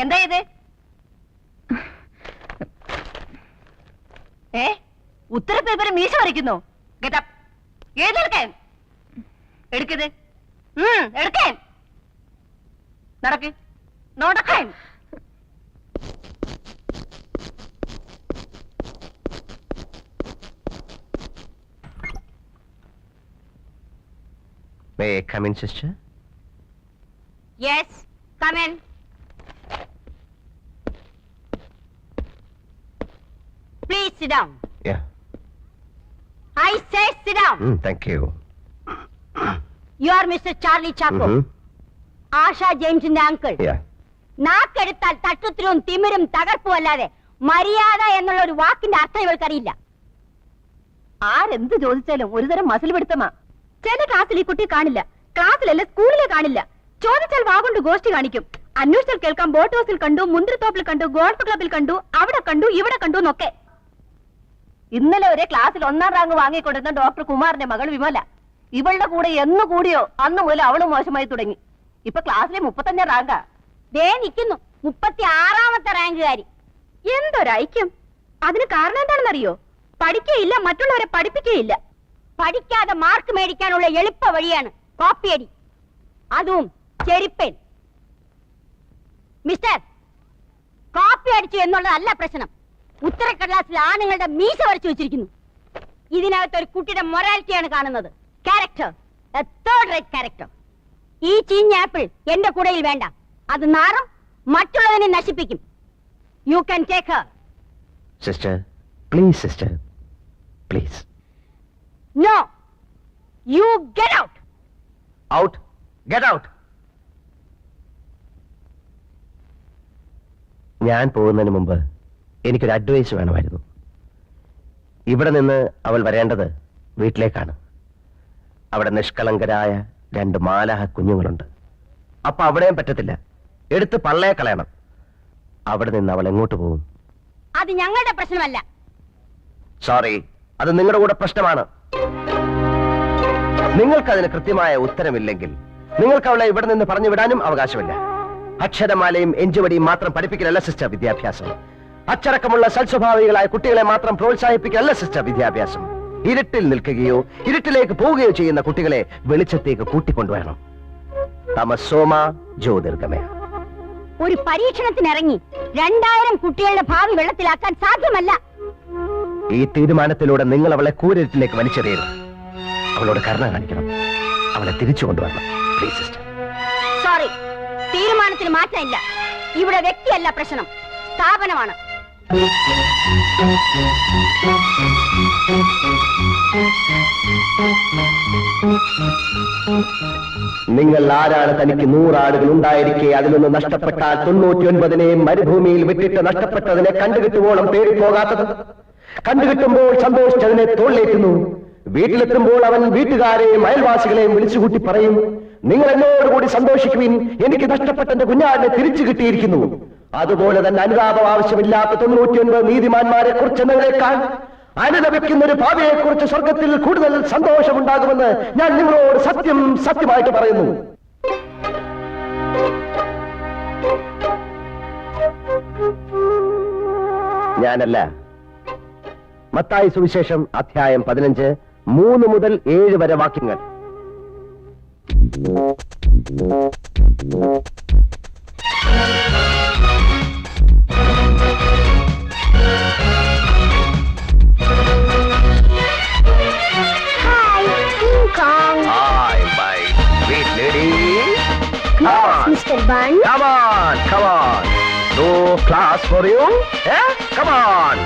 എന്താ ഇത്? ഉത്തരപേപ്പർ മീശ വരയ്ക്കുന്നു. ഏതെടുക്കാൻ എടുക്കത് എടുക്കാൻ നടക്ക് നോടക്കാൻ. May I come in, sister? Yes, come in. Please sit down. Yeah. I say sit down. Thank you. You are Mr. Charlie Chaco. Asha James in the uncle. Yeah. നാക്കെടുത്താൽ തട്ടുത്തിരും തിമിരും തകർപ്പും അല്ലാതെ മര്യാദ എന്നുള്ള ഒരു വാക്കിന്റെ അർത്ഥം ഇവൾക്കറിയില്ല. ആരെന്ത് ചോദിച്ചാലും ഒരുതരം മസിൽ പിടുത്തമാ. ചില ക്ലാസ്സിൽ ഈ കുട്ടി കാണില്ല, ക്ലാസ്സിലല്ല സ്കൂളിലെ കാണില്ല. ചോദിച്ചാൽ വാഗൊണ്ട് ഗോഷ്ടി കാണിക്കും. അന്വേഷിച്ചാൽ കേൾക്കാം ബോട്ട് ഹൗസിൽ കണ്ടു, മുന്തിരിത്തോപ്പിൽ കണ്ടു, ഗോൾഫ് ക്ലബിൽ കണ്ടു, അവിടെ കണ്ടു, ഇവിടെ കണ്ടു എന്നൊക്കെ. ഇന്നലെ ഒരേ ക്ലാസ്സിൽ 1ാം റാങ്ക് വാങ്ങിക്കൊണ്ടിരുന്ന ഡോക്ടർ കുമാറിന്റെ മകൾ വിമല. ഇവളുടെ കൂടെ എന്ന് കൂടിയോ അന്ന് മുതൽ അവളും മോശമായി തുടങ്ങി. ഇപ്പൊ ക്ലാസ്സിലെ 35ാം റാങ്കാ. ദേ നിൽക്കുന്നു 36ാമത്തെ റാങ്കുകാരി. എന്തൊരൈക്യം! അതിന് കാരണം എന്താണെന്നറിയോ? പഠിക്കുകയില്ല, മറ്റുള്ളവരെ പഠിപ്പിക്കുകയില്ല. പഠിക്കാതെ മാർക്ക് മേടിക്കാനുള്ള എളുപ്പ വഴിയാണ് കോപ്പിയടി, അതും ചെരിപ്പൻ. മിസ്റ്റർ, കോപ്പി അടിച്ചു എന്നുള്ളതല്ല പ്രശ്നം. ഉത്തരക്കടലാസിൽ ആണുങ്ങളുടെ മീശ വരച്ചു വെച്ചിരിക്കുന്നു. ഇതിനകത്ത് ഒരു കുട്ടിയുടെ മൊറാലിറ്റിയാണ് കാണുന്നത്. Character, A third rate character. ഈ ചീഞ്ഞ ആപ്പിൾ എന്റെ കൂടയിൽ വേണ്ട. അത് നാറും, മറ്റുള്ളതിനെ നശിപ്പിക്കും. You can take Har. Sister, please, sister, please. No, you get out. Out, get out. ഞാൻ പോകുന്നതിന് മുമ്പ് എനിക്കൊരു അഡ്വൈസ് വേണമായിരുന്നു. ഇവിടെ നിന്ന് അവൾ വരേണ്ടത് വീട്ടിലേക്കാണ്. അവിടെ നിഷ്കളങ്കരായ 2 മാലാഹ കുഞ്ഞുങ്ങളുണ്ട്. അപ്പൊ അവിടെയും പറ്റത്തില്ല, എടുത്ത് പള്ളയെ കളയണം. അവിടെ നിന്ന് അവൾ എങ്ങോട്ട് പോകും? അത് ഞങ്ങളുടെ പ്രശ്നമല്ല. സോറി, അത് നിങ്ങളുടെ കൂടെ പ്രശ്നമാണ്. നിങ്ങൾക്കതിന് കൃത്യമായ ഉത്തരമില്ലെങ്കിൽ നിങ്ങൾക്ക് അവളെ ഇവിടെ നിന്ന് പറഞ്ഞു വിടാനും അവകാശമില്ല. അക്ഷരമാലയും എഞ്ചുവടിയും മാത്രം പഠിപ്പിക്കലല്ല സിസ്റ്റർ വിദ്യാഭ്യാസം. അച്ചടക്കമുള്ള സൽസ്വഭാവികളായ കുട്ടികളെ മാത്രം പ്രോത്സാഹിപ്പിക്കലല്ല സിസ്റ്റർ വിദ്യാഭ്യാസം. ഇരുട്ടിൽ നിൽക്കുകയോ ഇരുട്ടിലേക്ക് പോവുകയോ ചെയ്യുന്ന കുട്ടികളെ വെളിച്ചത്തേക്ക് കൂട്ടിക്കൊണ്ടുവരണം. തമസോമ ജ്യോതിർഗമയ. ഒരു പരീക്ഷണത്തിനിറങ്ങി 2000 കുട്ടികളുടെ ഭാവി വെള്ളത്തിലാക്കാൻ സാധ്യമല്ല. ഈ തീരുമാനത്തിലൂടെ നിങ്ങൾ അവളെ കൂരിരുട്ടിലേക്ക് വലിച്ചെറിയരുത്. അവളോട് കരുണ കാണിക്കണം. അവളെ തിരിച്ചു കൊണ്ടുവരണം. Please sister. സോറി, തീരുമാനത്തിന് മാറ്റമില്ല. ഇവിടെ വ്യക്തിയല്ല പ്രശ്നം, സ്ഥാപനമാണ്. നിങ്ങൾ ആരാണ്? തനിക്ക് 100 ആടുകൾ ഉണ്ടായിരിക്കെ അതിലൊന്ന് നഷ്ടപ്പെട്ടാൽ 99 മരുഭൂമിയിൽ വിട്ടിട്ട് നഷ്ടപ്പെട്ടതിനെ കണ്ടുകിട്ടുവോളം പേടിപ്പോകാത്തത്? കണ്ടുകിട്ടുമ്പോൾ സന്തോഷിച്ചതിനെ തോളിലേറ്റുന്നു. വീട്ടിലെത്തുമ്പോൾ അവൻ വീട്ടുകാരെയും അയൽവാസികളെയും വിളിച്ചുകൂട്ടി പറയും, നിങ്ങൾ എന്നോടുകൂടി സന്തോഷിക്കുവിൻ, എനിക്ക് നഷ്ടപ്പെട്ട എന്റെ കുഞ്ഞാടിനെ തിരിച്ചു കിട്ടിയിരിക്കുന്നു. അതുപോലെ തന്നെ അനുതാപം ആവശ്യമില്ലാത്ത 99 നീതിമാന്മാരെ കുറിച്ചെന്നതിനേക്കാൾ അനുദപിക്കുന്ന ഒരു ഭാവിയെ കുറിച്ച് സ്വർഗത്തിൽ കൂടുതൽ സന്തോഷമുണ്ടാകുമെന്ന് ഞാൻ നിങ്ങളോട് സത്യമായിട്ട് പറയുന്നു. ഞാനല്ല. മത്തായി സുവിശേഷം അധ്യായം 15 3 മുതൽ 7 വരെ വാക്യങ്ങൾ. Hi, my sweet lady. Yes, Mr. Bun. Come on. No class for you? Eh? Come on.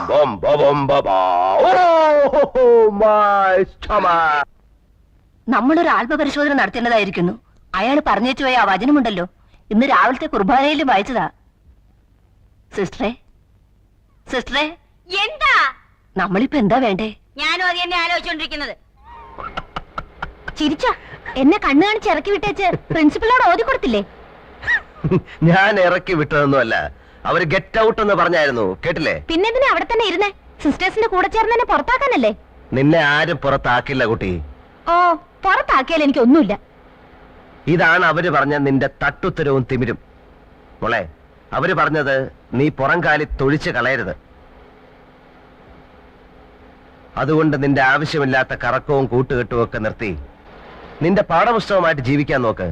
Bum, bum, bum, oh, my stomach. നമ്മളൊരു ആത്മപരിശോധന നടത്തേണ്ടതായിരിക്കുന്നു. അയാൾ പറഞ്ഞേച്ചു പോയ ആ വചനമുണ്ടല്ലോ, ഇന്ന് രാവിലത്തെ കുർബാനയിലും വായിച്ചതാ. സിസ്റ്ററെ എന്താ? നമ്മളിപ്പോ എന്താ വേണ്ടേ? ഞാനും അത് തന്നെ ആലോചിച്ചോണ്ടിരിക്കുന്നത്. ചിരിച്ച എന്നെ കണ്ണു കാണിച്ച് ഇറക്കി വിട്ടേച്ച് പ്രിൻസിപ്പളിനോട് ഓതി കൊടുത്തില്ലേ? ഞാൻ ഇറക്കി വിട്ടതൊന്നുമല്ല, അവര് ഗെറ്റ് ഔട്ട് എന്ന് പറഞ്ഞായിരുന്നു, കേട്ടില്ലേ? പിന്നെ ഇതിനെ അവിടെ തന്നെ ഇരുന്നേ? സിസ്റ്റേഴ്സിന്റെ കൂടെ ചേർന്ന് എന്നെ പുറത്താക്കാനല്ലേ? നിന്നെ ആരും പുറത്താക്കില്ല കുട്ടി. ഓ, പുറത്താക്കിയാൽ എനിക്കൊന്നുമില്ല. ഇതാണ് അവര് പറഞ്ഞ നിന്റെ തട്ടുത്തരവും തിമിരും. മോളെ, അവര് പറഞ്ഞത് നീ പുറംകാലി തൊഴിച്ച് കളയരുത്. അതുകൊണ്ട് നിന്റെ ആവശ്യമില്ലാത്ത കറക്കവും കൂട്ടുകെട്ടും ഒക്കെ നിർത്തി നിന്റെ പാഠപുസ്തകമായിട്ട് ജീവിക്കാൻ നോക്ക്.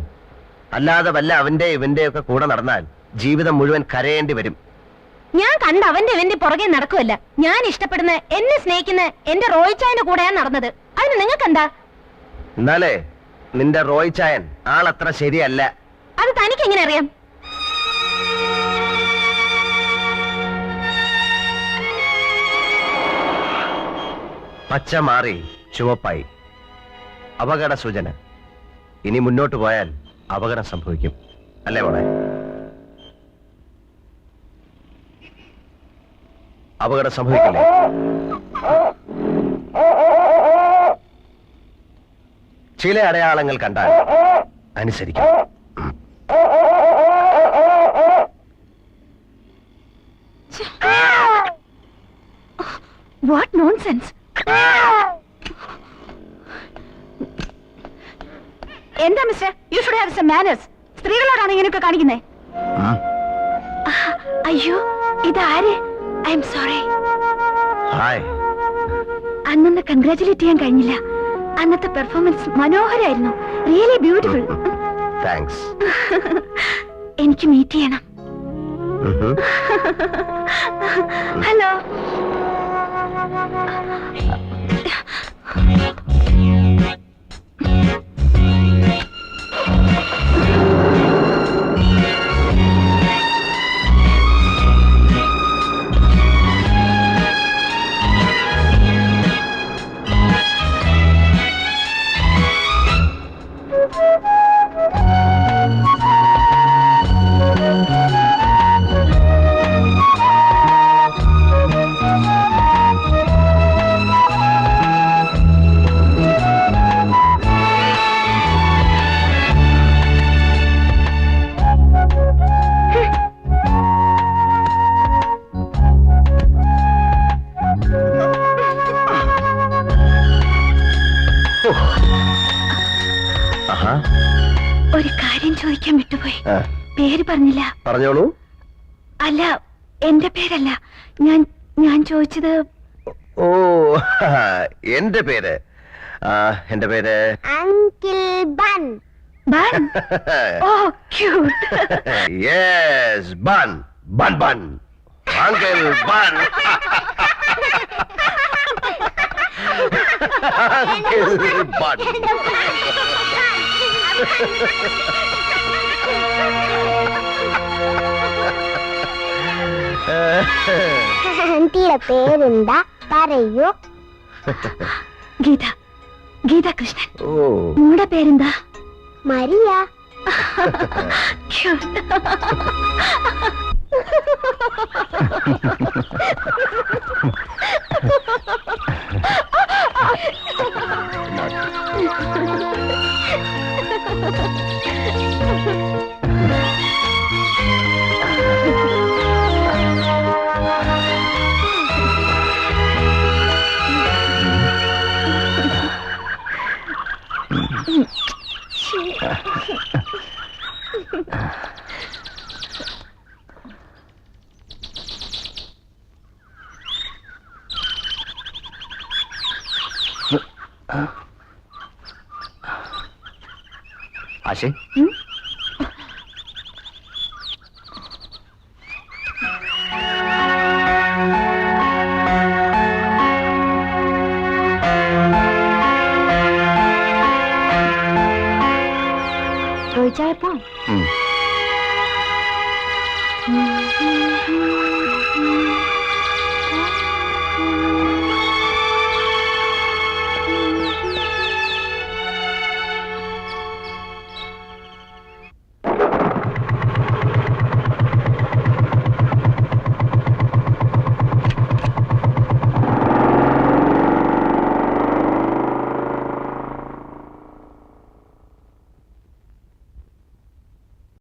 അല്ലാതെ വല്ല അവന്റെ ഇവന്റെ ഒക്കെ കൂടെ നടന്നാൽ ജീവിതം മുഴുവൻ കരയേണ്ടി വരും. ഞാൻ കണ്ട അവന്റെ ഇവന്റെ പുറകെ നടക്കുമല്ല. ഞാൻ ഇഷ്ടപ്പെടുന്ന, എന്നെ സ്നേഹിക്കുന്ന എന്റെ റോയിച്ചായന്റെ കൂടെയാണ് നടന്നത്. അതിന് നിങ്ങൾക്ക് എന്താ? എന്നാലേ നിന്റെ റോയ് ചായൻ ആളത്ര ശരിയല്ല. അത് തനിക്ക് എങ്ങനെ അറിയാം? പച്ച മാറി ചുവപ്പായി. അപകട സൂചന. ഇനി മുന്നോട്ട് പോയാൽ അപകടം സംഭവിക്കും, അല്ലേ മോളെ? അപകടം സംഭവിക്കില്ലേ? ചില അടയാളങ്ങൾ കണ്ടാൽ അനുസരിക്കും. What nonsense! എന്താ mister, you should have some manners. സ്ത്രീകളോടാണ് ഇങ്ങനെയൊക്കെ കാണിക്കുന്നേ? അയ്യോ, ഇതാര്? I am sorry. ഹായ്. അന്നൊന്ന് കൺഗ്രാറ്റുലേറ്റ് ചെയ്യാൻ കഴിഞ്ഞില്ല. അന്നത്തെ പെർഫോമൻസ് മനോഹരായിരുന്നു. Really beautiful. താങ്ക്സ്. എനിക്ക് മീറ്റ് ചെയ്യണം. ഹലോ. ഒരു കാര്യം ചോദിക്കാൻ വിട്ടുപോയി. പേര് പറഞ്ഞില്ല. പറഞ്ഞോളൂ. അല്ല, എന്റെ പേരല്ല. ഞാൻ ചോദിച്ചത്. ഓ, എന്റെ പേര് അങ്കിൾ ബൻ. ബൻ? ഓ, ക്യൂട്ട്. യെസ്, ബൻ ബൻ ബൻ. അങ്കിൾ ബൻ. അങ്കിൾ ബൻ. ആന്റിയുടെ പേരെന്താ പറയൂ? ഗീത. ഗീത കൃഷ്ണൻ. ഓ, നിങ്ങളുടെ പേരെന്താ? മരിയ. ആശേ, ചോദിച്ചായപ്പോ